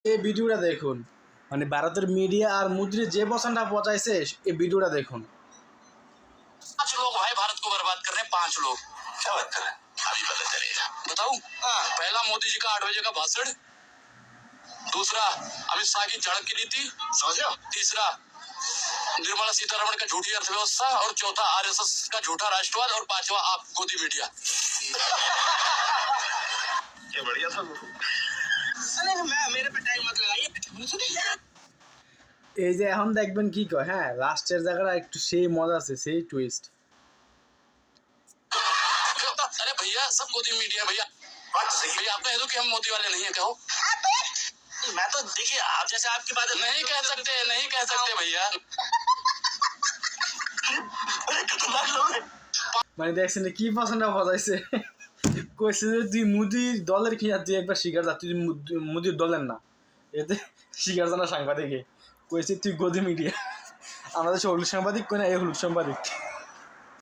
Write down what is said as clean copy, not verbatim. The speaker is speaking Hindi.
এই ভিডিওটা দেখুন, মানে ভারতের মিডিয়া আর মোদির যে বচনটা পচাইছে এই ভিডিওটা দেখুন। 5 लोग भाई भारत को बर्बाद कर रहे हैं, 5 लोग। क्या बात कर रहे हैं? अभी पता चलेगा। बताऊं? पहला मोदी जी का 8 बजे का भाषण, दूसरा अमित शाह की झड़प की नीति, समझो, तीसरा निर्मला सीतारमण का झूठी अर्थव्यवस्था, और चौथा आरएसएस का झूठा राष्ट्रवाद, और पांचवा आप गोदी मीडिया। ये बढ़िया था मेरे पे टाइम मत लगाइए। এই যে এখন দেখবেন কি কয়, হ্যাঁ লাস্টের জায়গাটা একটু সেই মজা আছে, সেই টুইস্ট। अरे भैया सब मोदी मीडिया भैया। बात तो सही है। आप कह दो कि हम मोदी वाले नहीं है, कहो। मैं तो देखिए आप जैसे आपकी बात नहीं कह सकते, नहीं कह सकते भैया। खतरनाक लोग हैं। মানে দেখছেন কি পছন্দ পচাইছে, কইছে যে তুই মোদির দলের কিনা তুই একবার স্বীকার যা, তুই মোদির দলের না। এতে স্বীকার জানা সাংবাদিকে কইছে তুই গদি মিডিয়া। আমাদের হলুদ সাংবাদিক কই না, এই হলুদ সাংবাদিক।